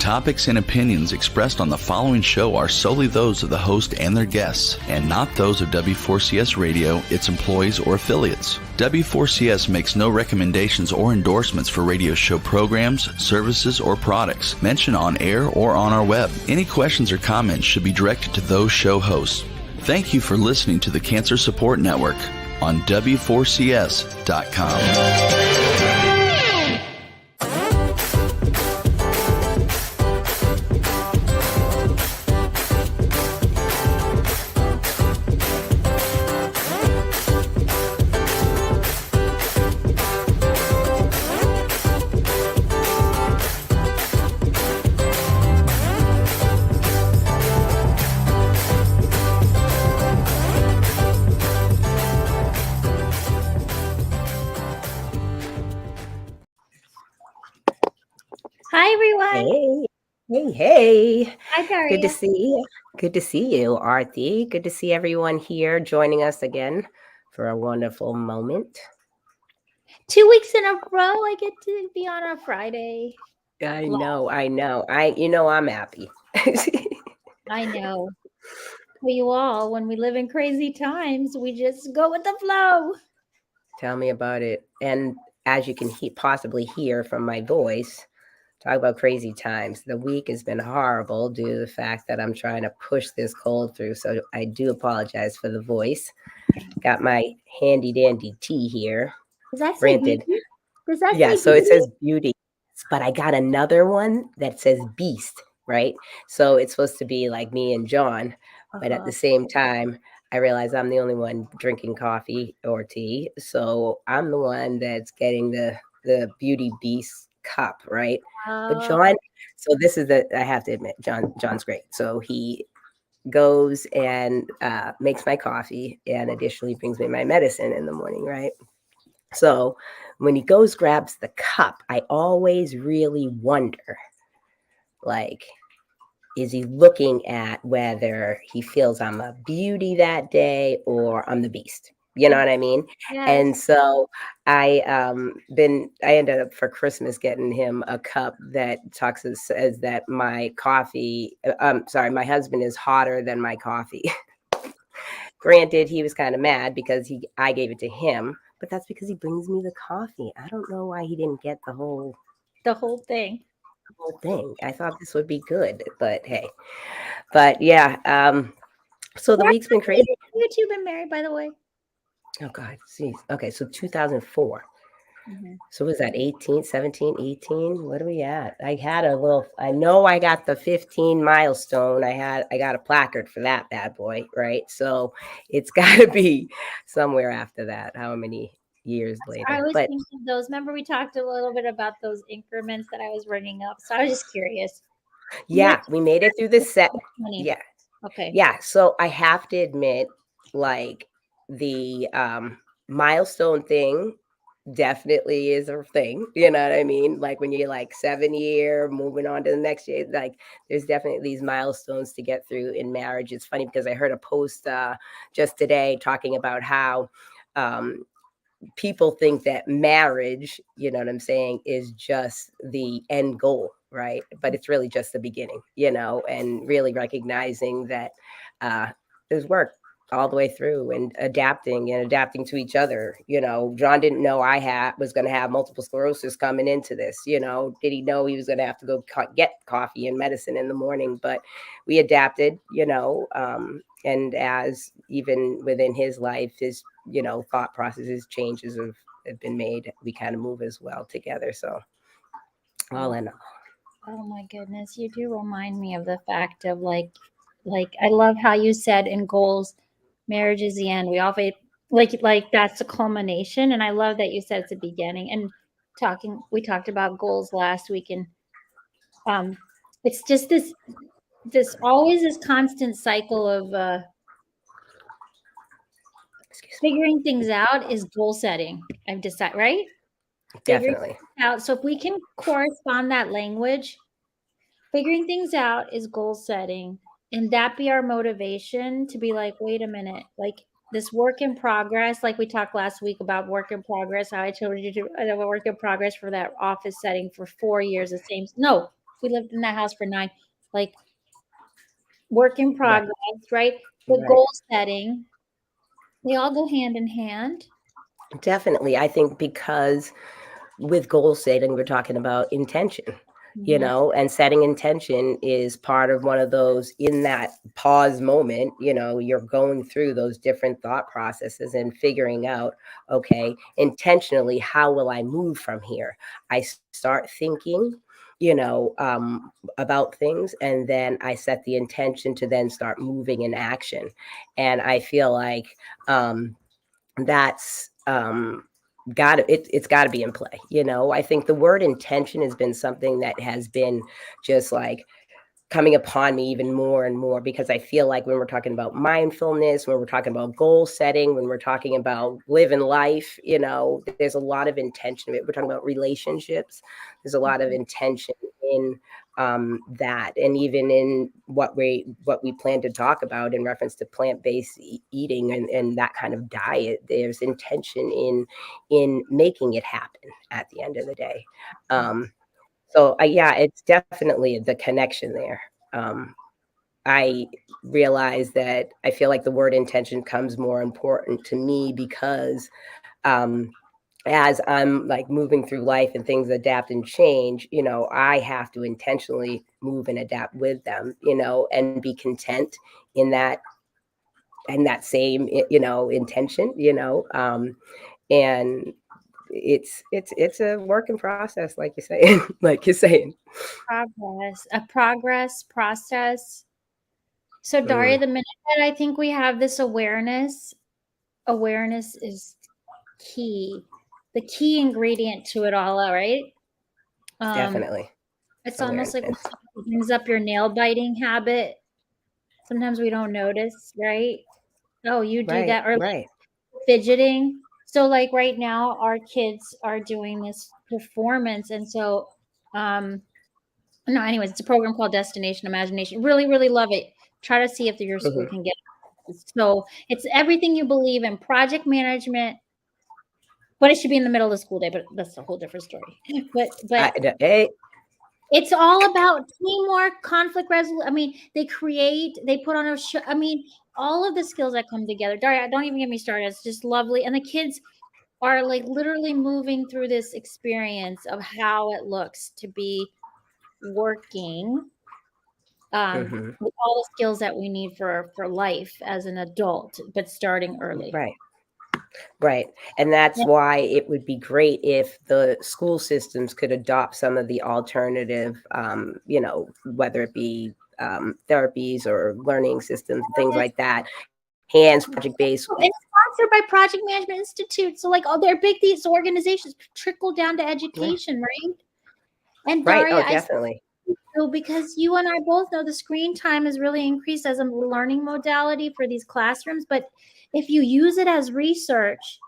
topics and opinions expressed on the following show are solely those of the host and their guests, and not those of W4CS Radio, its employees, or affiliates. W4CS makes no recommendations or endorsements for radio show programs, services, or products mentioned on air or on our web. Any questions or comments should be directed to those show hosts. Thank you for listening to the Cancer Support Network on W4CS.com. Hey. Hi, Daria. Good to see you. Good to see you, Arti. Good to see everyone here joining us again for a wonderful moment. 2 weeks in a row, I get to be on a Friday. I know. I'm happy. I know. We all, when we live in crazy times, we just go with the flow. Tell me about it. And as you can possibly hear from my voice, talk about crazy times. The week has been horrible due to the fact that I'm trying to push this cold through. So I do apologize for the voice. Got my handy dandy tea here. Does that say beauty? So it says beauty. But I got another one that says beast, right? So it's supposed to be like me and John. But at the same time, I realize I'm the only one drinking coffee or tea. So I'm the one that's getting the beauty beast cup, right? But John, so this is I have to admit, John's great. So he goes and makes my coffee and additionally brings me my medicine in the morning, right? So when he grabs the cup, I always really wonder, like, is he looking at whether he feels I'm a beauty that day or I'm the beast? You know what I mean? Yes. And so I ended up for Christmas getting him a cup that says that my husband is hotter than my coffee. Granted, he was kind of mad because I gave it to him, but that's because he brings me the coffee. I don't know why he didn't get the whole thing. I thought this would be good, but hey. But yeah, so the week's been crazy. You've been married, by the way. Oh, God. Geez. Okay, so 2004. Mm-hmm. So was that 18, 17, 18? What are we at? I know I got the 15 milestone. I got a placard for that bad boy, right? So it's got to be somewhere after that. How many years later? I was thinking of those. Remember we talked a little bit about those increments that I was running up. So I was just curious. Yeah, we made it through the set. Yeah. Okay. Yeah. So I have to admit, like, the milestone thing definitely is a thing, you know what I mean? Like when you're like 7 year moving on to the next year, like there's definitely these milestones to get through in marriage. It's funny because I heard a post just today talking about how people think that marriage, you know what I'm saying, is just the end goal, right? But it's really just the beginning, you know, and really recognizing that there's work all the way through and adapting to each other. You know, John didn't know I was going to have multiple sclerosis coming into this. You know, did he know he was going to have to go get coffee and medicine in the morning? But we adapted, you know, and as even within his life, his, you know, thought processes, changes have been made. We kind of move as well together. So all in all. Oh my goodness. You do remind me of the fact of like, I love how you said in goals, marriage is the end. We all like that's the culmination. And I love that you said it's the beginning. And we talked about goals last week, and it's just this always this constant cycle of figuring things out is goal setting. I've decided, right? Definitely. Out. So if we can correspond that language, figuring things out is goal setting. And that be our motivation to be like, wait a minute, like this work in progress, like we talked last week about work in progress, how I told you to do a work in progress for that office setting for 4 years, we lived in that house for 9, like work in Right. progress, right? But Right. goal setting, they all go hand in hand. Definitely. I think because with goal setting, we're talking about intention, Yes. and setting intention is part of one of those in that pause moment, you're going through those different thought processes and figuring out, okay, intentionally, how will I move from here? I start thinking, about things, and then I set the intention to then start moving in action. And I feel like, that's it's got to be in play. I think the word intention has been something that has been just like coming upon me even more and more, because I feel like when we're talking about mindfulness, when we're talking about goal setting, when we're talking about living life, there's a lot of intention. We're talking about relationships. There's a lot of intention in that, and even in what we plan to talk about in reference to plant-based eating and that kind of diet. There's intention in making it happen at the end of the day. So, yeah, it's definitely the connection there. I realize that I feel like the word intention comes more important to me because, um, as I'm like moving through life and things adapt and change, I have to intentionally move and adapt with them, and be content in that same, intention, and it's a work in process, like you're saying, like you're saying. A progress process. So Daria, Mm, the minute that I think we have this awareness is key, the key ingredient to it all, right? Um, definitely it's almost like when awareness. somebody brings up your nail biting habit. Sometimes we don't notice, right? Oh, you do Right, that, or like right. fidgeting. So like right now, our kids are doing this performance, and so no, anyways, it's a program called Destination Imagination. Really, really love it. Try to see if your school Mhm. can get it. So it's everything you believe in project management, but it should be in the middle of the school day, but that's a whole different story. But Hey, it's all about teamwork, conflict resolution. I mean, they put on a show. I mean, all of the skills that come together. Daria, don't even get me started. It's just lovely. And the kids are like literally moving through this experience of how it looks to be working mhm. with all the skills that we need for life as an adult, but starting early. Right, right. And that's Yeah. why it would be great if the school systems could adopt some of the alternative, whether it be therapies or learning systems, things like that, hands project based. It's sponsored by Project Management Institute. So like, oh, they're big. These organizations trickle down to Right, education, right? And right. Daria, Oh, I definitely. so because you and I both know the screen time is really increased as a learning modality for these classrooms. But if you use it as research,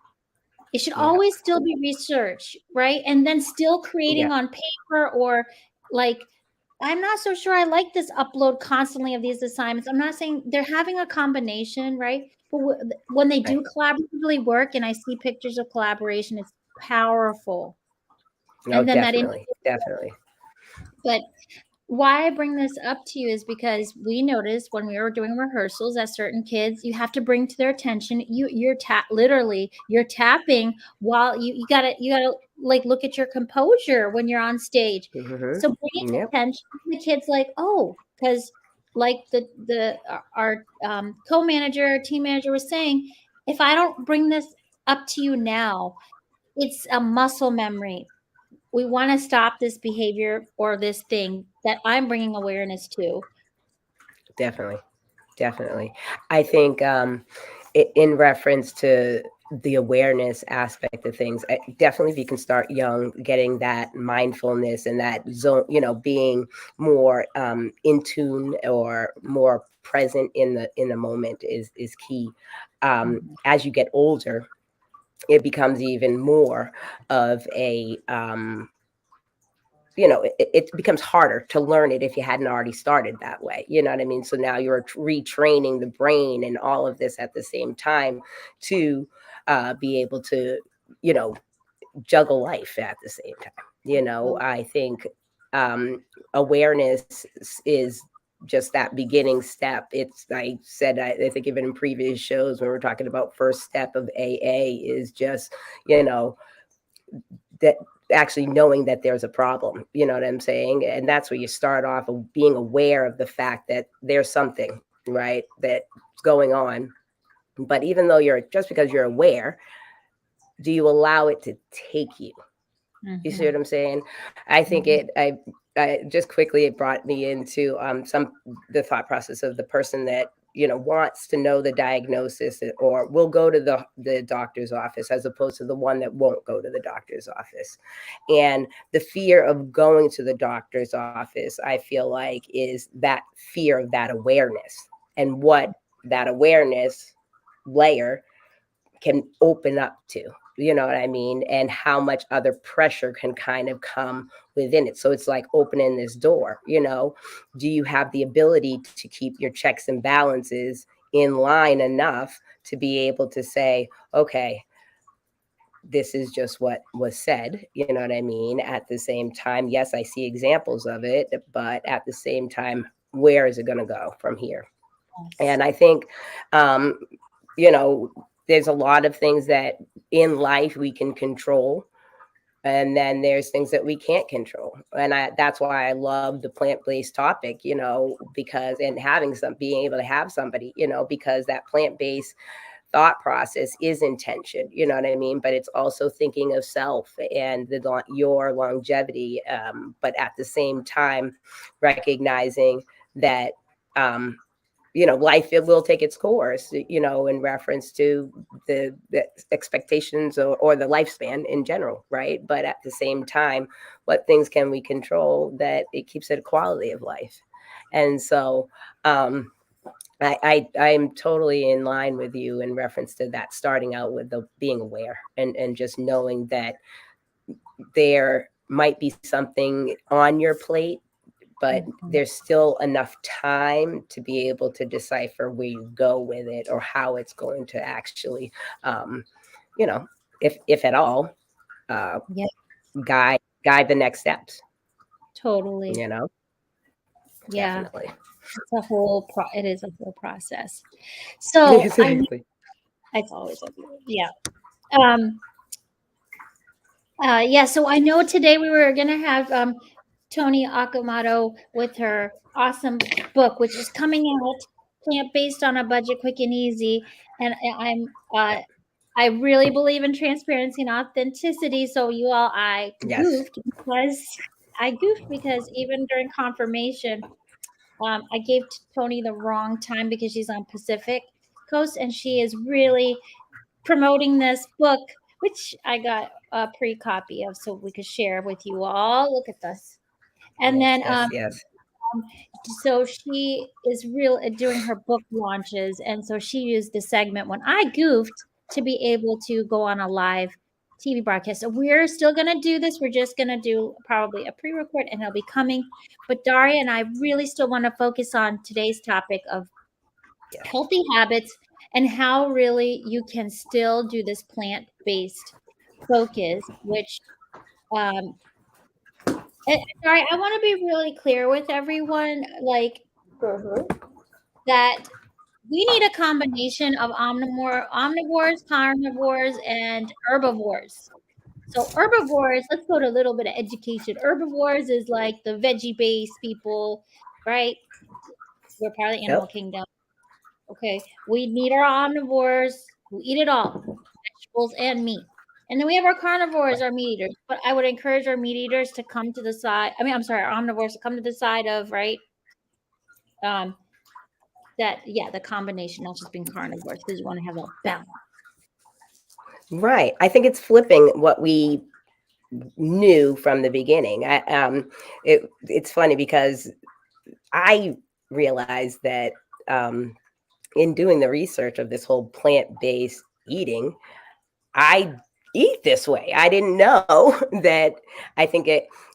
it should Yeah, always still be research, right? And then still creating yeah, on paper, or like, I'm not so sure I like this upload constantly of these assignments. I'm not saying they're having a combination, right? But when they right. do collaboratively work and I see pictures of collaboration, it's powerful. No, And then that, definitely, definitely. but why I bring this up to you is because we noticed when we were doing rehearsals that certain kids, you have to bring to their attention, literally you're tapping while you gotta like look at your composure when you're on stage. Hmm. So bringing Yep. attention to the kids, like, oh, because like the our co-manager, team manager was saying, if I don't bring this up to you now, it's a muscle memory. We want to stop this behavior or this thing that I'm bringing awareness to. Definitely. Definitely. I think, in reference to the awareness aspect of things, definitely if you can start young, getting that mindfulness and that zone, being more in tune or more present in the moment is key. Mhm. As you get older, it becomes even more of a it becomes harder to learn it if you hadn't already started that way. You know what I mean? So now you're retraining the brain and all of this at the same time to be able to, you know, juggle life at the same time. I think awareness is just that beginning step. It's, I said, I think even in previous shows when we're talking about first step of AA is just, that actually knowing that there's a problem, you know what I'm saying? And that's where you start off of being aware of the fact that there's something, right, that's going on. But even though just because you're aware, do you allow it to take you? You see what I'm saying? I think I just quickly, it brought me into the thought process of the person that wants to know the diagnosis or will go to the doctor's office as opposed to the one that won't go to the doctor's office. And the fear of going to the doctor's office, I feel like, is that fear of that awareness and what that awareness layer can open up to, you know what I mean? And how much other pressure can kind of come within it. So it's like opening this door, do you have the ability to keep your checks and balances in line enough to be able to say, okay, this is just what was said, you know what I mean? At the same time, yes, I see examples of it, but at the same time, where is it going to go from here? And I think, you know, there's a lot of things that in life we can control. And then there's things that we can't control. And that's why I love the plant-based topic, because, and being able to have somebody, because that plant-based thought process is intention, you know what I mean? But it's also thinking of self and your longevity. But at the same time, recognizing that, life, it will take its course, in reference to the expectations or the lifespan in general, right? But at the same time, what things can we control that it keeps it a quality of life? And so I'm totally in line with you in reference to that, starting out with the being aware and just knowing that there might be something on your plate, but there's still enough time to be able to decipher where you go with it or how it's going to actually, if at all, guide the next steps. Totally. Yeah. Definitely. It is a whole process. So Exactly. it's always yeah. So I know today we were going to have Tony Akamoto with her awesome book, which is coming out, Plant-Based on a Budget, Quick and Easy. And I really believe in transparency and authenticity. So you all, I goofed because even during confirmation, I gave Tony the wrong time because she's on Pacific Coast and she is really promoting this book, which I got a pre-copy of so we could share with you all. Look at this. And yes. So she is doing her book launches. And so she used the segment when I goofed to be able to go on a live TV broadcast. So we're still going to do this. We're just going to do probably a pre-record and it'll be coming. But Daria and I really still want to focus on today's topic of healthy habits and how really you can still do this plant-based focus, which sorry, I want to be really clear with everyone, like that we need a combination of omnivores, carnivores, and herbivores. So herbivores, let's go to a little bit of education. Herbivores is like the veggie-based people, right? We're part of the animal kingdom. Okay, we need our omnivores who eat it all, vegetables and meat. And then we have our carnivores, our meat eaters. But I would encourage our meat eaters to come to the side. Our omnivores to come to the side of, right? The combination, not just being carnivores, because you want to have a balance. Right. I think it's flipping what we knew from the beginning. It's funny because I realized that in doing the research of this whole plant-based eating, I eat this way. I didn't know that. I think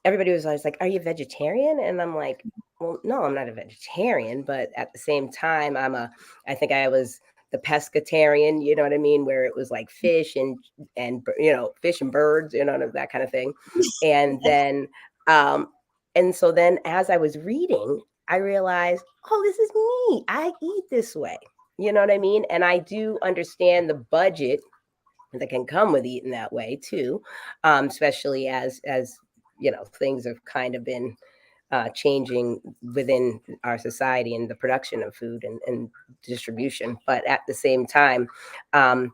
everybody was always like, "Are you vegetarian?" And I'm like, "Well, no, I'm not a vegetarian, but at the same time, I think I was the pescatarian, you know what I mean, where it was like fish and fish and birds, that kind of thing." And then And so then as I was reading, I realized, oh, this is me. I eat this way. You know what I mean? And I do understand the budget that can come with eating that way too, especially as things have kind of been changing within our society and the production of food and distribution. But at the same time, um,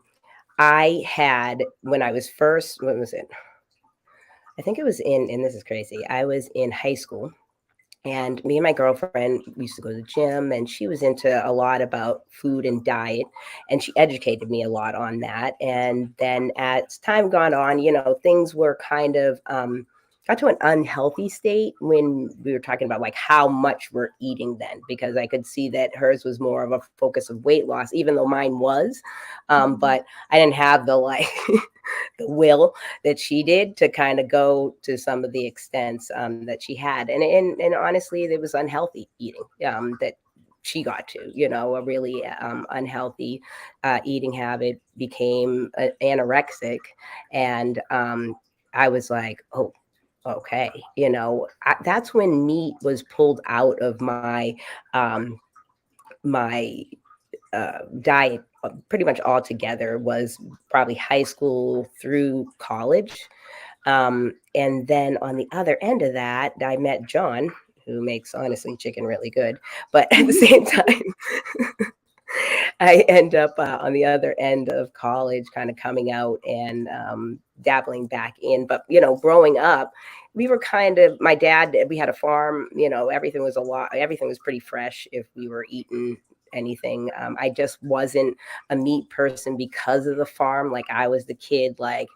I had when I was first, what was it? I think it was and this is crazy. I was in high school, and me and my girlfriend we used to go to the gym, and she was into a lot about food and diet, and she educated me a lot on that. And then as time gone on, things were kind of got to an unhealthy state when we were talking about like how much we're eating then, because I could see that hers was more of a focus of weight loss, even though mine was. But I didn't have the like the will that she did to kind of go to some of the extents that she had. And honestly, it was unhealthy eating that she got to, a really unhealthy eating habit, became anorexic. And I was like, oh, okay. That's when meat was pulled out of um, my diet pretty much altogether, was probably high school through college. And then on the other end of that, I met John, who makes honestly chicken really good. But at the same time, I end up on the other end of college, kind of coming out and dabbling back in. But, growing up, we were kind of, my dad, we had a farm, everything was pretty fresh if we were eating anything. I just wasn't a meat person because of the farm. Like I was the kid, like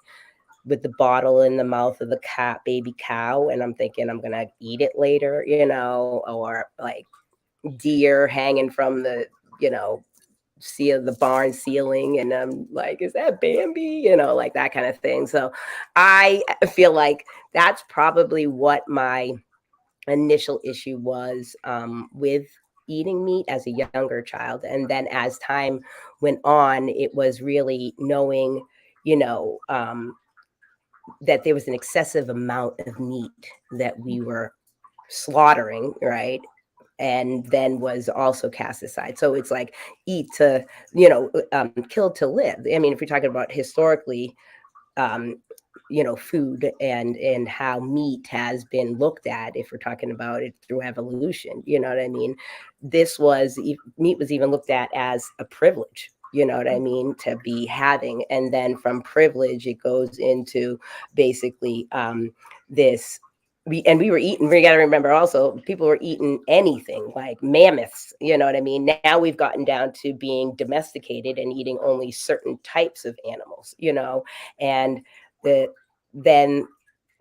with the bottle in the mouth of the baby cow. And I'm thinking I'm going to eat it later, or like deer hanging from the, see the barn ceiling, and I'm like, is that Bambi, like that kind of thing. So I feel like that's probably what my initial issue was with eating meat as a younger child. And then as time went on, it was really knowing, that there was an excessive amount of meat that we were slaughtering, right? And then was also cast aside. So it's like eat to, kill to live. I mean, if we're talking about historically, um, food and how meat has been looked at, if we're talking about it through evolution, you know what I mean? Meat was even looked at as a privilege, you know what I mean, to be having. And then from privilege, it goes into basically this we were eating, we got to remember also, people were eating anything like mammoths, you know what I mean? Now we've gotten down to being domesticated and eating only certain types of animals, and then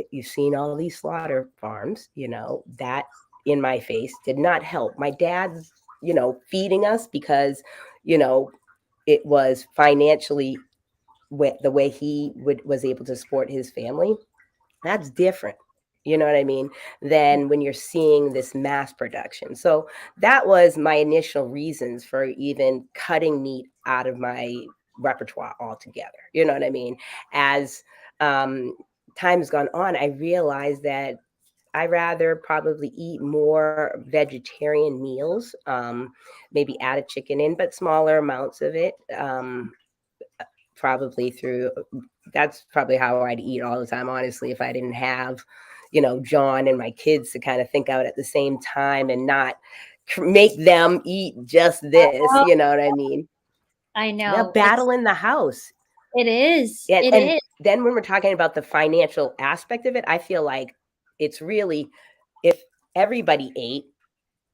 you've seen all these slaughter farms, that in my face did not help. My dad's, feeding us because, it was financially the way he was able to support his family. That's different. You know what I mean? Than when you're seeing this mass production. So that was my initial reasons for even cutting meat out of my repertoire altogether. You know what I mean? As um, time's gone on, I realized that I rather probably eat more vegetarian meals, maybe add a chicken in, but smaller amounts of it. Probably through That's probably how I'd eat all the time, honestly, if I didn't have, John and my kids to kind of think out at the same time and not make them eat just this, you know what I mean? I They'll know. battle in the house. It is. And, It and is. then when we're talking about the financial aspect of it, I feel like it's really, if everybody ate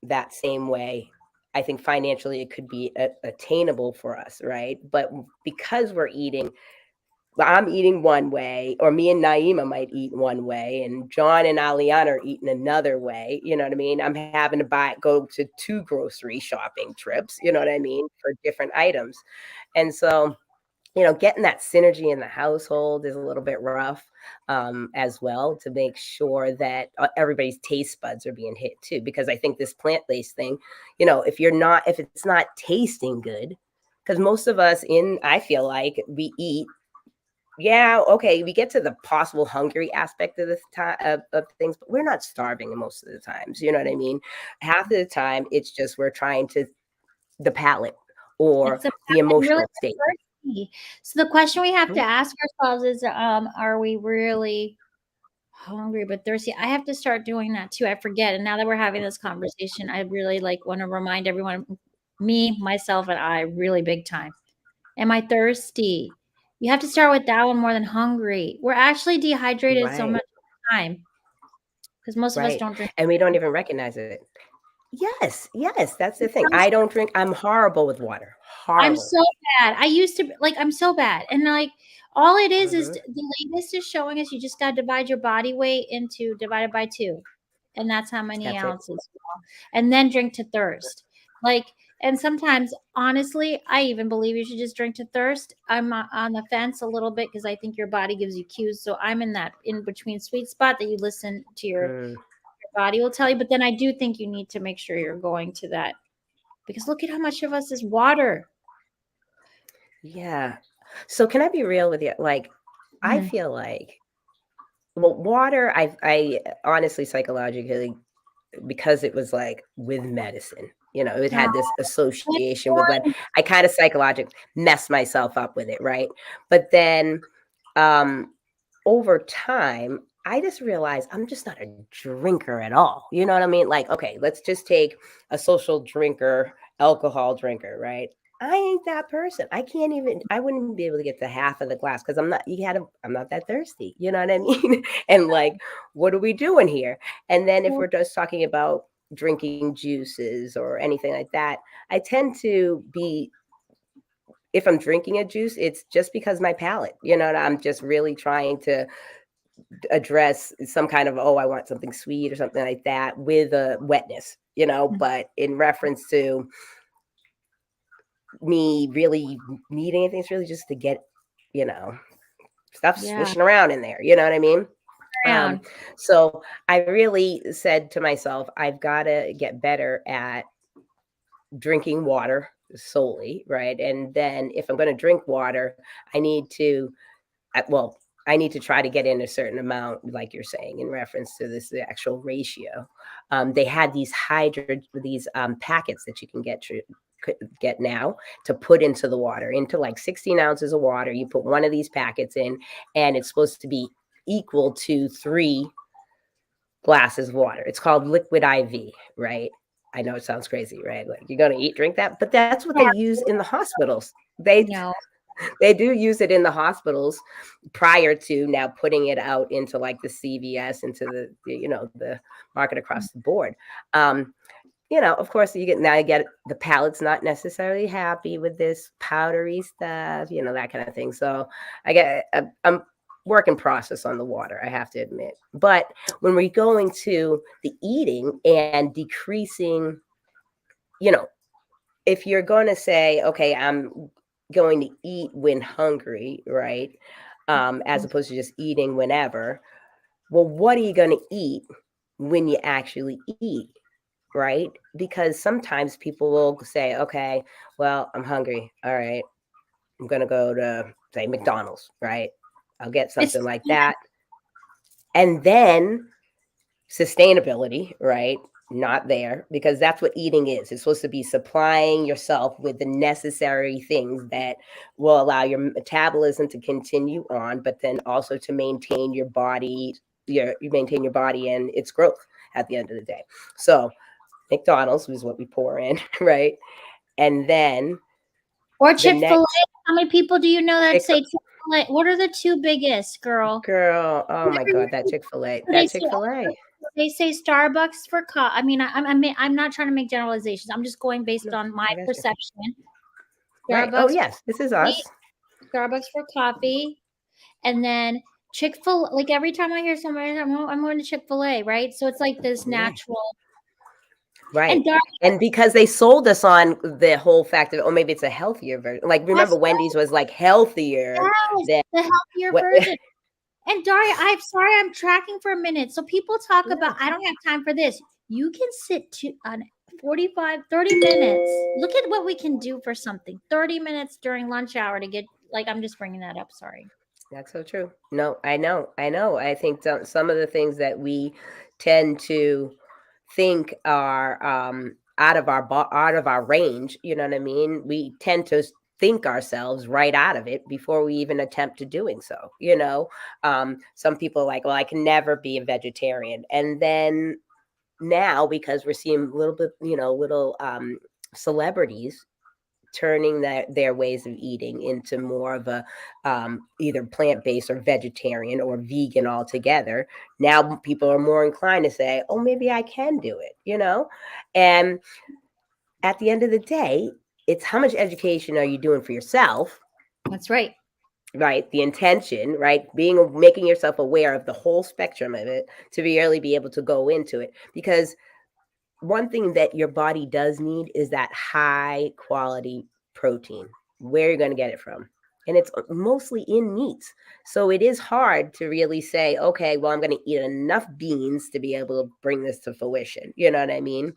that same way, I think financially it could be attainable for us, right? But because I'm eating one way, or me and Naima might eat one way, and John and Aliana are eating another way. You know what I mean? I'm having to go to 2 grocery shopping trips, you know what I mean, for different items. And so, getting that synergy in the household is a little bit rough as well, to make sure that everybody's taste buds are being hit too. Because I think this plant-based thing, if it's not tasting good, because most of us I feel like we eat yeah, okay, we get to the possible hungry aspect of this time of things, but we're not starving most of the times. You know what I mean? Half of the time, it's just we're trying to the palate It's or a the and really emotional state. thirsty. So the question we have to Mhm. ask ourselves is, are we really hungry but thirsty? I have to start doing that too. I forget. And now that we're having this conversation, I really like want to remind everyone, me, myself, and I, really big time. Am I thirsty? You have to start with that one more than hungry. We're actually dehydrated so Right, much time because most of us right, don't drink. and we don't even recognize it. Yes, yes, that's the thing. I don't drink. I'm horrible with water. I'm Horrible. so bad. I used to like I'm so bad. And like all it is Mhm. the latest is showing us you just got to divide your body weight into divided by 2. And that's how many That's it. ounces. And then drink to thirst. Like and sometimes honestly, I even believe you should just drink to thirst. I'm on the fence a little bit because I think your body gives you cues. So I'm in that in between sweet spot that you listen to your Mm, body will tell you, but then I do think you need to make sure you're going to that because look at how much of us is water. yeah. So can I be real with you? Like, I Mhm. feel like, well, water. I honestly psychologically because it was like with medicine. It had this That's association with lead. orange. I kind of psychologically messed myself up with it, right? But then um over time, I just realized I'm just not a drinker at all. You know what I mean? Like, okay, let's just take a social drinker, alcohol drinker, right? I ain't that person. I wouldn't be able to get to half of the glass because I'm not that thirsty. You know what I mean? And like, what are we doing here? And then if we're just talking about drinking juices or anything like that, I tend to be if I'm drinking a juice, it's just because my palate, and I'm just really trying to address some kind of, oh, I want something sweet or something like that with a wetness, but in reference to me really needing anything, it's really just to get, you know, stuff Yeah, swishing around in there. You know what I mean? Um, around. so I really said to myself, I've got to get better at drinking water solely, right? And then if I'm going to drink water, I need to well, I need to try to get in a certain amount, like you're saying, in reference to this the actual ratio. They had these packets that you can get now to put into the water, into like 16 ounces of water. You put one of these packets in, and it's supposed to be equal to 3 glasses of water. It's called liquid IV, right? I know it sounds crazy, right? Like you're gonna eat, drink that, but that's what they Yeah, use in the hospitals. They no. they do use it in the hospitals prior to now putting it out into like the CVS, into the market across the board. Um, of course, you get the palate's not necessarily happy with this powdery stuff, that kind of thing. So I'm work in process on the water, I have to admit. But when we're going to the eating and decreasing, you know, if you're going to say, okay, I'm going to eat when hungry, right? As opposed to just eating whenever. Well, what are you going to eat when you actually eat, right? Because sometimes people will say, okay, well, I'm hungry. All right, I'm going to go to, say, McDonald's, right? I'll get something It's like that. And then sustainability, right? Not there because that's what eating is. It's supposed to be supplying yourself with the necessary things that will allow your metabolism to continue on, but then also to maintain your body, you maintain your body and its growth at the end of the day. So McDonald's is what we pour in, right? And then or the Chick-fil-A. next How many people do you know that Chick say Chick-fil-A? What are the 2 biggest, girl? girl, oh my God, that Chick-fil-A, They that say Chick-fil-A. they say Starbucks for coffee. I mean, I'm not trying to make generalizations. I'm just going based No, on my I got you. perception. Right. Oh Starbucks for yes, this is coffee, us. Starbucks for coffee, and then Chick-fil. Like every time I hear somebody, I'm going to Chick-fil-A, right? So it's like this Yeah. natural. Right. And dark, And because they sold us on the whole fact of, oh, maybe it's a healthier version. Like, remember that's Wendy's was like healthier yes, than the healthier what? version. And Daria, I'm sorry, I'm tracking for a minute. So people talk about, No. I don't have time for this. You can sit to on 45, 30 minutes. Look at what we can do for something. 30 minutes during lunch hour to get, like, I'm just bringing that up. Sorry. That's so true. No, I know. I know. I think some of the things that we tend to think are out of our range, you know what I mean? We tend to think ourselves right out of it before we even attempt to doing so, you know? Some people are like, well, I can never be a vegetarian. And then now, because we're seeing little bit, little celebrities turning their ways of eating into more of a either plant-based or vegetarian or vegan altogether. Now people are more inclined to say, oh, maybe I can do it, and at the end of the day, it's how much education are you doing for yourself, That's right. right? The intention, right? Making yourself aware of the whole spectrum of it to really be able to go into it. Because one thing that your body does need is that high quality protein. Where you're going to get it from? And it's mostly in meats. So it is hard to really say, okay, well, I'm going to eat enough beans to be able to bring this to fruition. You know what I mean?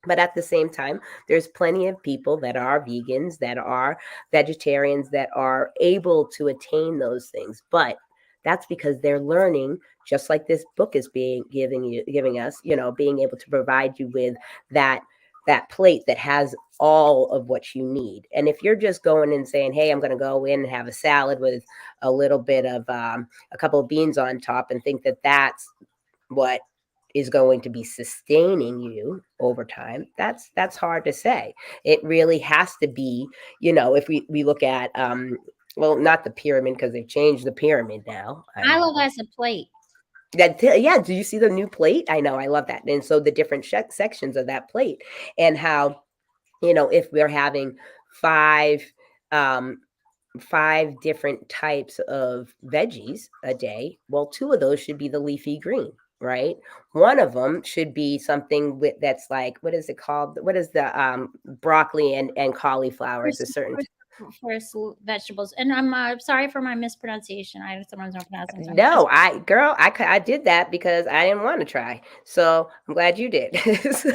But at the same time, there's plenty of people that are vegans, that are vegetarians, that are able to attain those things. But that's because they're learning, just like this book is giving us, being able to provide you with that plate that has all of what you need. And if you're just going and saying, hey, I'm going to go in and have a salad with a little bit of a couple of beans on top, and think that that's what is going to be sustaining you over time, that's hard to say. It really has to be, if we look at well, not the pyramid, because they've changed the pyramid now. I love as a plate. Yeah, do you see the new plate? I know, I love that. And so the different sections of that plate, and how, if we're having five um five different types of veggies a day, well, two of those should be the leafy green, right? One of them should be something that's like, what is it called? What is the broccoli and cauliflower? It's a certain First vegetables, and I'm sorry for my mispronunciation. I sometimes don't pronounce them. No, I did that because I didn't want to try. So I'm glad you did. Yes.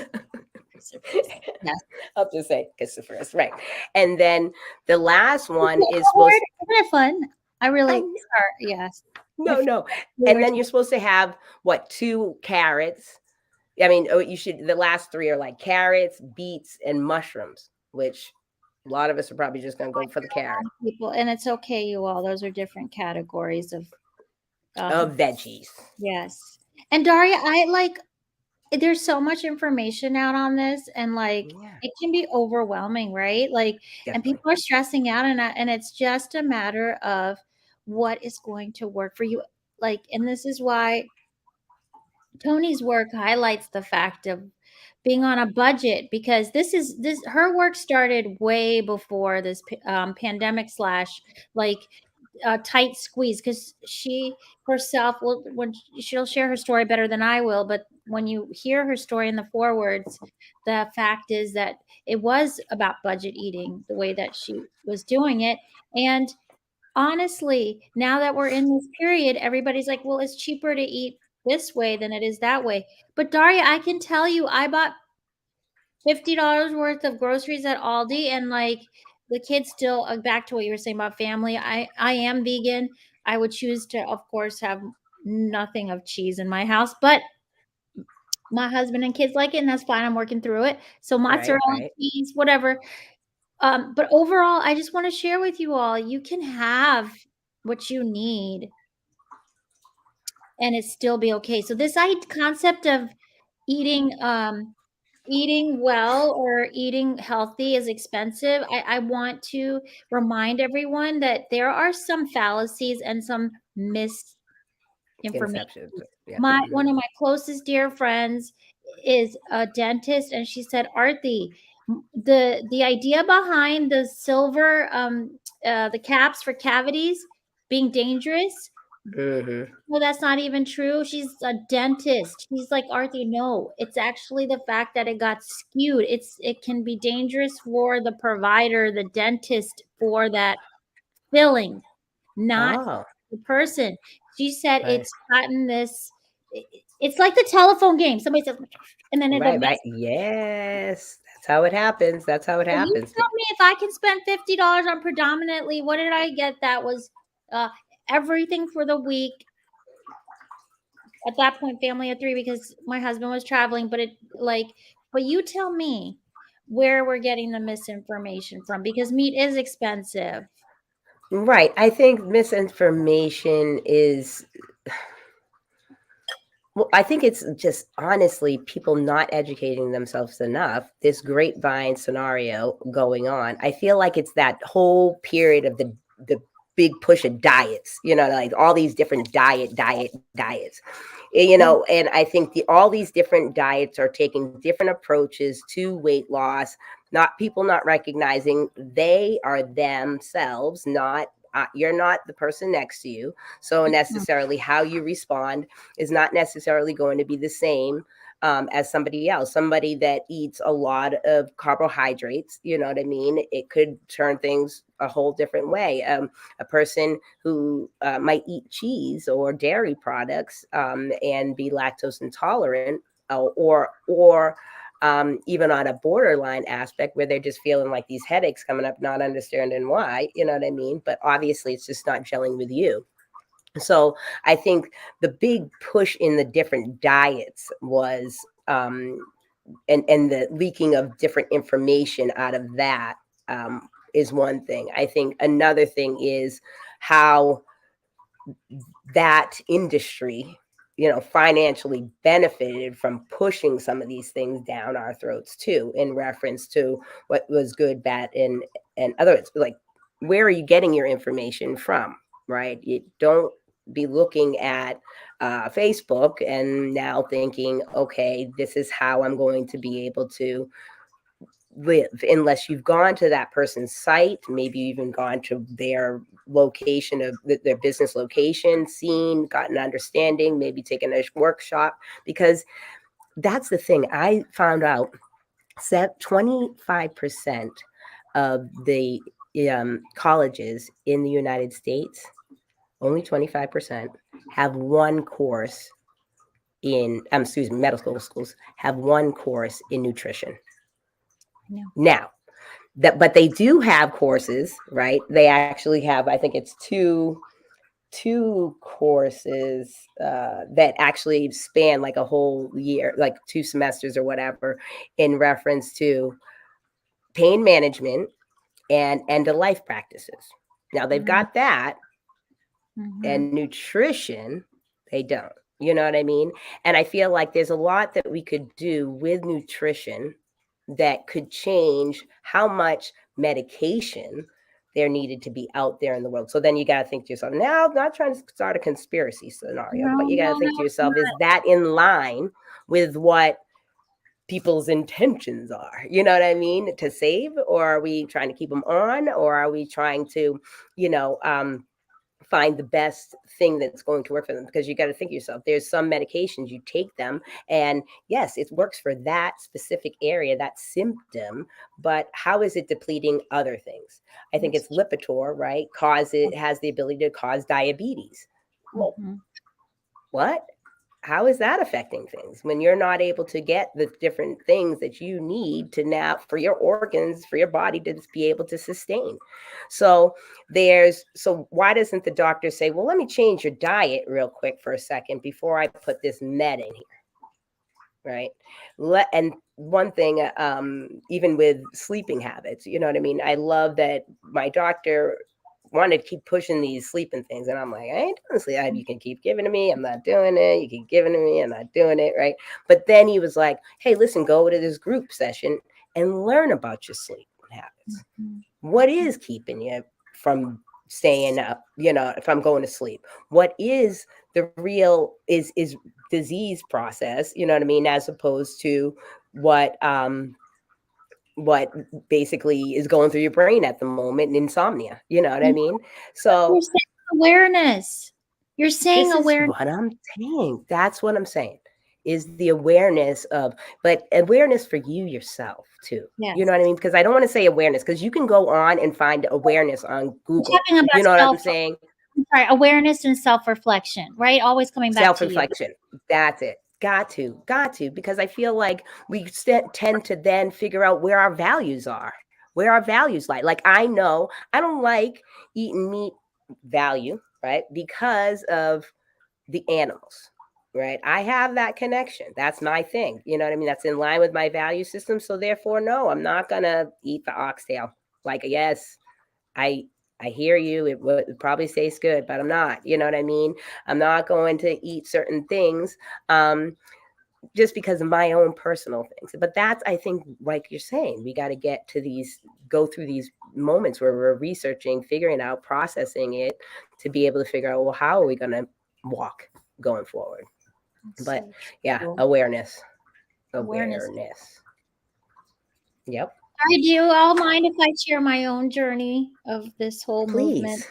I'll just say Christopherus, right? And then the last one is Word, supposed. isn't it fun? I really I are. Yes. No. And then you're supposed to have what, 2 carrots. I mean, you should, the last 3 are like carrots, beets, and mushrooms, which a lot of us are probably just going to go for the carrot. People, and it's okay, you all. Those are different categories of Veggies. Yes. And Daria, I like, there's so much information out on this, and like it can be overwhelming, right? Like, Definitely. And people are stressing out, and it's just a matter of what is going to work for you. Like, and this is why Tony's work highlights the fact of being on a budget, because this her work started way before this pandemic slash like tight squeeze, because she herself will, when she'll share her story better than I will, but when you hear her story in the forewords, the fact is that it was about budget eating, the way that she was doing it. And honestly, now that we're in this period, everybody's like, well, it's cheaper to eat this way than it is that way. But Daria, I can tell you, I bought $50 worth of groceries at Aldi, and like the kids still, back to what you were saying about family. I am vegan. I would choose to, of course, have nothing of cheese in my house, but my husband and kids like it, and that's fine. I'm working through it. So mozzarella, cheese, whatever. But overall, I just want to share with you all, you can have what you need and it still be okay. So this concept of eating well or eating healthy is expensive. I want to remind everyone that there are some fallacies and some misinformation. Yeah. One of my closest dear friends is a dentist, and she said, Arthi, the idea behind the silver the caps for cavities being dangerous, well, that's not even true. She's a dentist. He's like, Arthi, no, it's actually the fact that it got skewed. It can be dangerous for the provider, the dentist, for that filling, not the person. She said it's gotten this. It's like the telephone game. Somebody says, and then it right. Yes, that's how it happens. That's how it happens. You tell me if I can spend $50 on predominantly. What did I get? That was everything for the week. At that point, family of 3 because my husband was traveling. But you tell me where we're getting the misinformation from because meat is expensive. Right. I think misinformation is, well, I think it's just honestly people not educating themselves enough. This grapevine scenario going on. I feel like it's that whole period of the big push of diets, like all these different diets. And I think all these different diets are taking different approaches to weight loss, not people not recognizing they are themselves, not you're not the person next to you. So necessarily how you respond is not necessarily going to be the same as somebody else, somebody that eats a lot of carbohydrates. You know what I mean? It could turn things a whole different way. A person who might eat cheese or dairy products and be lactose intolerant, or even on a borderline aspect where they're just feeling like these headaches coming up, not understanding why, you know what I mean? But obviously it's just not gelling with you. So I think the big push in the different diets was, and the leaking of different information out of that is one thing. I think another thing is how that industry, financially benefited from pushing some of these things down our throats too, in reference to what was good, bad, and other, like, where are you getting your information from, right? You don't be looking at Facebook and now thinking, okay, this is how I'm going to be able to live, unless you've gone to that person's site, maybe even gone to their location of their business location, seen, gotten understanding, maybe taken a workshop. Because that's the thing I found out, 25% of the colleges in the United States, only 25% have one course in medical schools have one course in nutrition. Now, but they do have courses, right? They actually have, I think it's two courses that actually span like a whole year, like 2 semesters or whatever, in reference to pain management and end of life practices. Now they've got that, and nutrition, they don't. You know what I mean? And I feel like there's a lot that we could do with nutrition that could change how much medication there needed to be out there in the world. So then you got to think to yourself, now, I'm not trying to start a conspiracy scenario, but you got to think to yourself, is that in line with what people's intentions are? You know what I mean? To save, or are we trying to keep them on, or are we trying to, find the best thing that's going to work for them? Because you got to think to yourself, there's some medications, you take them and yes, it works for that specific area, that symptom, but how is it depleting other things? I think it's Lipitor, right? It has the ability to cause diabetes. Well, what? How is that affecting things when you're not able to get the different things that you need to now for your organs, for your body to be able to sustain? So why doesn't the doctor say, well, let me change your diet real quick for a second before I put this med in here? Right. And one thing, even with sleeping habits, you know what I mean? I love that my doctor wanted to keep pushing these sleeping things. And I'm like, I ain't doing sleep. You can keep giving to me. I'm not doing it. You keep giving to me. I'm not doing it. Right. But then he was like, hey, listen, go to this group session and learn about your sleep habits. What is keeping you from staying up, if I'm going to sleep? What is the real is disease process, you know what I mean, as opposed to what basically is going through your brain at the moment, insomnia, you know what I mean? So you're saying awareness. You're saying this awareness. is what I'm saying. That's what I'm saying, is the awareness of, but awareness for you yourself too. Yes. You know what I mean? Because I don't want to say awareness, because you can go on and find awareness on Google. You know what I'm saying? Sorry, awareness and self-reflection, right? Always coming back Self-reflection. To you. That's it. Got to, because I feel like we tend to then figure out where our values are, where our values lie. Like, I know I don't like eating meat, value. right? Because of the animals, right? I have that connection. That's my thing. You know what I mean? That's in line with my value system. So therefore, no, I'm not gonna eat the oxtail. Like, yes, I I hear you. It would probably tastes good, but I'm not. You know what I mean? I'm not going to eat certain things. Just because of my own personal things. But that's, I think, like you're saying, we got to get to go through these moments where we're researching, figuring out, processing it to be able to figure out, well, how are we going to walk going forward? That's But so yeah, true. awareness. Awareness. Yep. I do. I'll mind if I share my own journey of this whole movement. Please.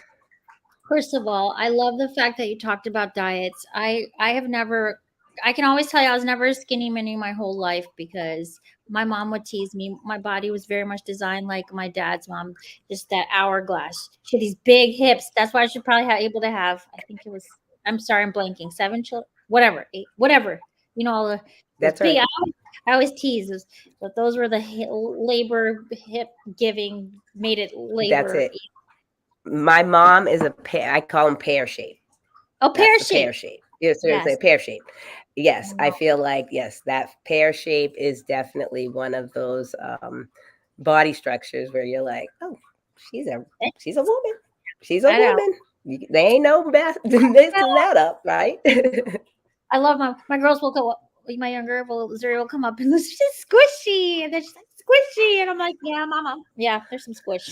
First of all, I love the fact that you talked about diets. I have never I can always tell you I was never a skinny mini my whole life because my mom would tease me. My body was very much designed like my dad's mom, just that hourglass. She had these big hips. That's why I should probably have able to have. I think it was. I'm sorry, I'm blanking. 7 children, whatever, 8, whatever. You know, all those That's big. right. I always tease those, but those were the labor hip giving made it That's labor. it. My mom is a pear. I call them pear shape. Oh, That's pear the pear shape. shape. Yes, seriously, Yes. pear shape. Yes, I Wow. feel like yes, that pear shape is definitely one of those body structures where you're like, oh, she's a she's a woman. She's a I know. woman. They ain't no messing that up, right? I love my girls will go. My younger Zuri will come up and she's squishy, and then she's like squishy, and I'm like, yeah, mama, yeah, there's some squish.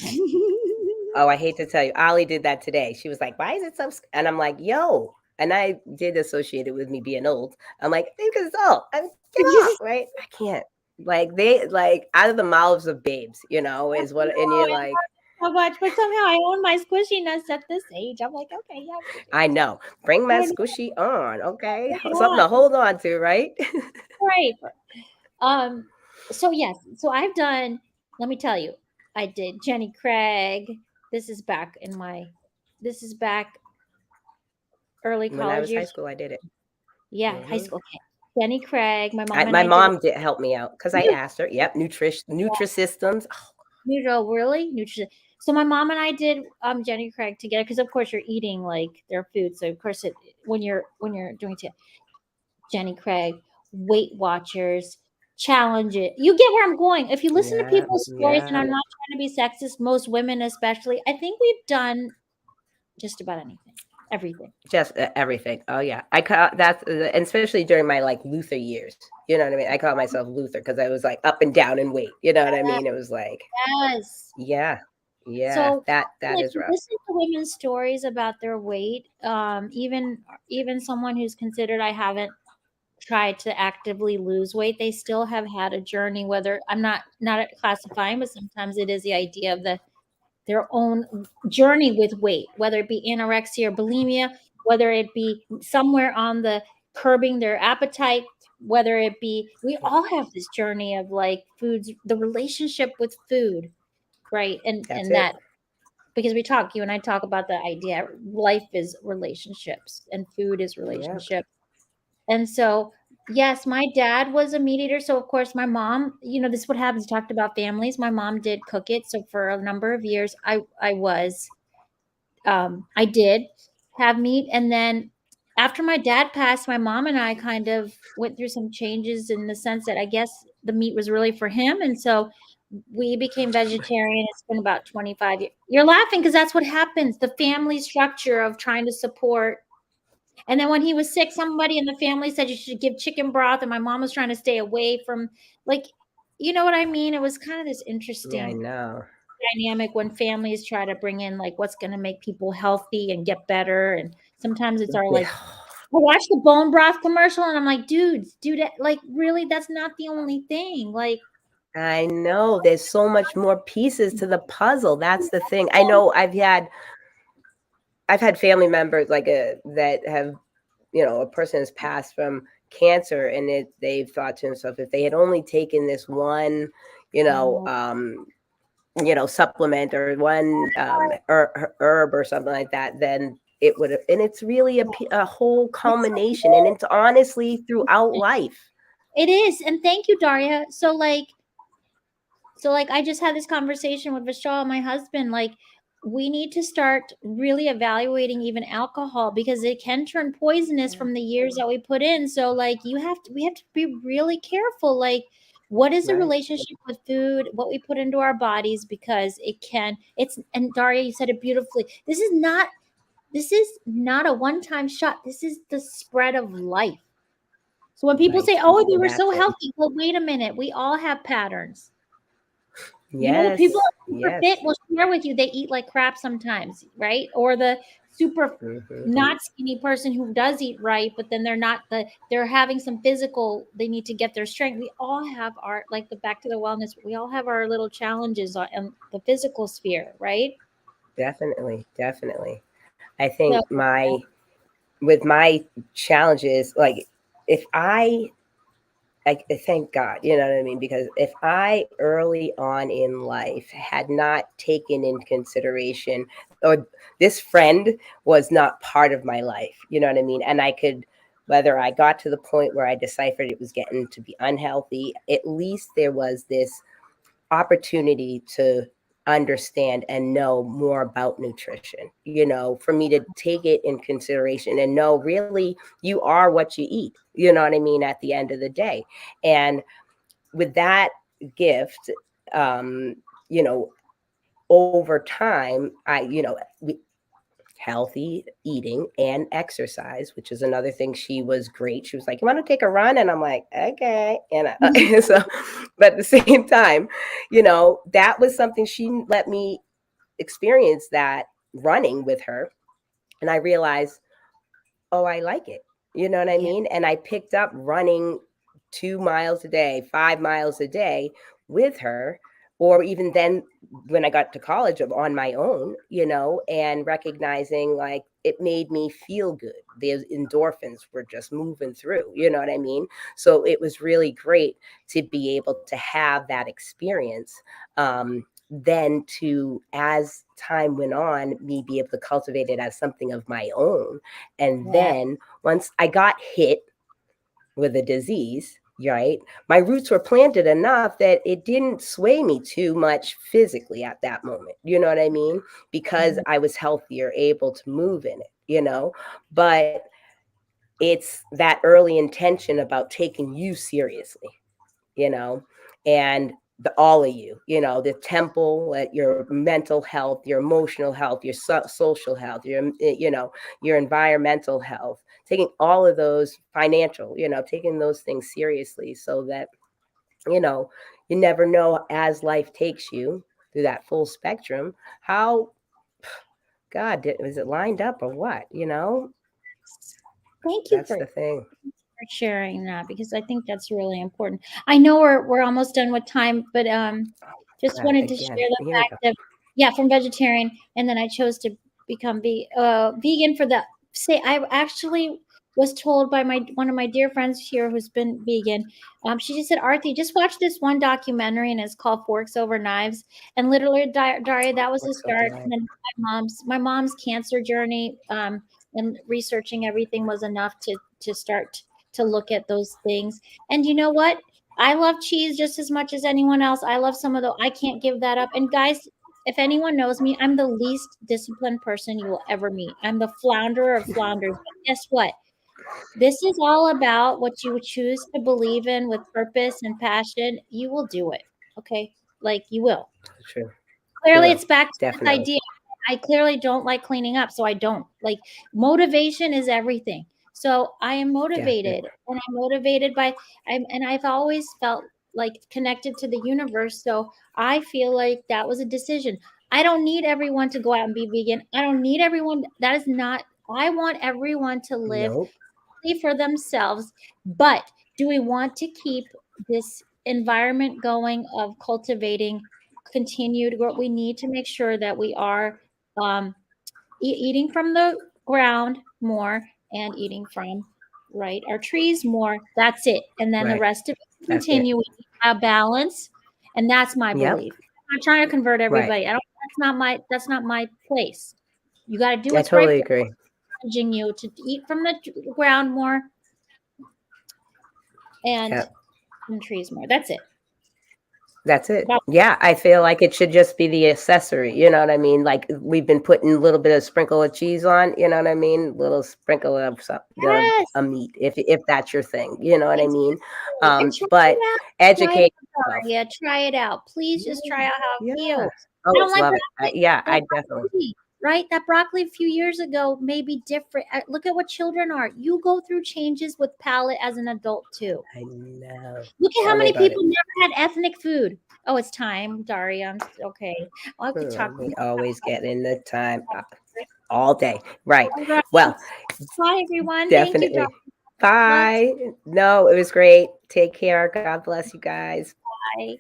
Oh, I hate to tell you, Ollie did that today. She was like, "Why is it so?" And I'm like, "Yo." And I did associate it with me being old. I'm like, because it's old. I mean, get off, right? I can't. Like they like out of the mouths of babes, is what. And No, you're I love like, it so much, but somehow I own my squishiness at this age. I'm like, okay, yeah, I know. Bring my bring squishy on, okay? it Something to on, hold on to, right? right? Um, so yes, so I've done. Let me tell you, I did Jenny Craig. This is back in my. This is back early When I college was high years. school, I did it. Yeah, high Hmm. school. Okay. Jenny Craig. My mom and My I did it. mom did help me out because I asked her. Yep, Nutrisystems. Really nutrition. So my mom and I did Jenny Craig together because of course you're eating like their food. So of course when you're doing it, Jenny Craig, Weight Watchers, challenge it. You get where I'm going. If you listen to Yeah, people's stories, and yeah. I'm not trying to be sexist, most women especially, I think we've done just about anything, everything. Just everything. Oh yeah, I call that's and especially during my like Luther years. You know what I mean? I call myself Luther because I was like up and down in weight. You know what I mean? It was like, Yes. yeah, yeah. So, That like, is rough. listen to women's stories about their weight. Even someone who's considered I haven't tried to actively lose weight, they still have had a journey. Whether I'm not classifying, but sometimes it is the idea of their own journey with weight, whether it be anorexia or bulimia, whether it be somewhere on the curbing their appetite, whether it be we all have this journey of like foods, the relationship with food, right? That's And it. that because you and I talk about the idea life is relationships and food is Yeah. relationship. And so, yes, my dad was a meat eater. So, of course, my mom, this is what happens. You talked about families. My mom did cook it. So, for a number of years, I did have meat. And then after my dad passed, my mom and I kind of went through some changes in the sense that I guess the meat was really for him. And so, we became vegetarian. It's been about 25 years. You're laughing because that's what happens. The family structure of trying to support. And then when he was sick, somebody in the family said you should give chicken broth, and my mom was trying to stay away from, like, you know what I mean? It was kind of this Yeah, I interesting know. dynamic when families try to bring in like what's going to make people healthy and get better. And sometimes it's our like, I watch the bone broth commercial and I'm like, dude, like really, that's not the only thing. Like, I know. There's so much more pieces to the puzzle. That's the thing. I know. I've had family members like that have, a person has passed from cancer, and they've thought to themselves, if they had only taken this one, you know, oh, um, supplement or one herb or something like that, then it would have. And it's really a whole it's culmination, and it's honestly throughout life. it is. And thank you, Daria. So like I just had this conversation with Vishal, my husband. Like we need to start really evaluating even alcohol, because it can turn poisonous from the years that we put in. So like we have to be really careful. Like, what is the Right. relationship with food, what we put into our bodies, because and Daria, you said it beautifully. This is not a one-time shot. This is the spread of life. So when people Right. say, "Oh, they were so That's it. healthy," well, wait a minute. We all have patterns. The people Yes. that are super fit Yes. will share with you they eat like crap sometimes, right? Or the super Hmm. not skinny person who does eat right, but then they're having some physical, they need to get their strength. We all have our, like, the back to the wellness, we all have our little challenges in the physical sphere, right? Definitely. Definitely. I So think with my challenges, like if I thank God, you know what I mean? Because if I early on in life had not taken in consideration, or this friend was not part of my life, you know what I mean? And I could, whether I got to the point where I deciphered it was getting to be unhealthy, at least there was this opportunity to understand and know more about nutrition, for me to take it in consideration and know really you are what you eat, you know what I mean, at the end of the day. And with that gift, um, you know, over time, healthy eating and exercise, which is another thing. She was great. She was like, "You want to take a run?" And I'm like, "Okay." And so, but at the same time, that was something she let me experience, that running with her. And I realized, oh, I like it. You know what I yeah. mean? And I picked up running 2 miles a day, 5 miles a day with her, or even then when I got to college of on my own, and recognizing like it made me feel good. The endorphins were just moving through, you know what I mean? So it was really great to be able to have that experience. Then to, as time went on, me be able to cultivate it as something of my own. And Yeah. then once I got hit with a disease, right, my roots were planted enough that it didn't sway me too much physically at that moment. You know what I mean? Because Mhm. I was healthier, able to move in it. But it's that early intention about taking you seriously, you know, and all of you, the temple, your mental health, your emotional health, your social health, your environmental health, taking all of those financial, taking those things seriously, so that, you know, you never know as life takes you through that full spectrum, how is it lined up or what, Thank you that's for the thing. sharing that, because I think that's really important. I know we're almost done with time, but just God, wanted to again, share the here we go. fact of, yeah, from vegetarian, and then I chose to become vegan for the say. I actually was told by my one of my dear friends here who's been vegan. She just said, "Arthi, just watch this one documentary, and it's called Forks Over Knives." And literally, Daria, that was the What's start. And overnight? then my mom's cancer journey, and researching everything was enough to start to look at those things. And you know what? I love cheese just as much as anyone else. I love some of the, I can't give that up. And guys, if anyone knows me, I'm the least disciplined person you will ever meet. I'm the flounder of flounders. But guess what? This is all about what you choose to believe in with purpose and passion. You will do it. Okay? Like, you will. True. You Clearly, will. it's back to this Definitely. idea. I clearly don't like cleaning up, so I don't. Like, motivation is everything. So I am motivated, Definitely. and I'm motivated by and I've always felt like connected to the universe. So I feel like that was a decision. I don't need everyone to go out and be vegan. I don't need everyone. That is not. I want everyone to live Nope. for themselves. But do we want to keep this environment going of cultivating continued growth? We need to make sure that we are um, eating from the ground more, and eating from, right, our trees more. That's it. And then the Right. rest of it That's it. continue a balance. And that's my Yep. belief. I'm not trying to convert Right. everybody. I don't. That's not my place. You got to do I what's right totally for agree. encouraging you to eat from the ground more, and Yep. and trees more. That's it. That's it. About Yeah, I feel like it should just be the accessory, you know what I mean? Like, we've been putting a little bit of sprinkle of cheese on, you know what I mean? Little sprinkle of yes, a meat, if that's your thing, you know what I mean? exactly. And try But it out. Try it educate out, yourself. Daria. Try it out. Please just try out how it Yeah. feels. I don't Always like love it. broccoli. Yeah, That I definitely. broccoli, right? That broccoli a few years ago may be different. Look at what children are. You go through changes with palate as an adult too. I know. Look at Tell how me many about it. people never had ethnic food. Oh, it's time, Daria. Okay. I'll have to talk We more always get in the time about it. all day. Right. All right. Well, Bye, everyone. Thank you, Daria. definitely. Love. Bye. No, it was great. Take care. God bless you guys. Bye.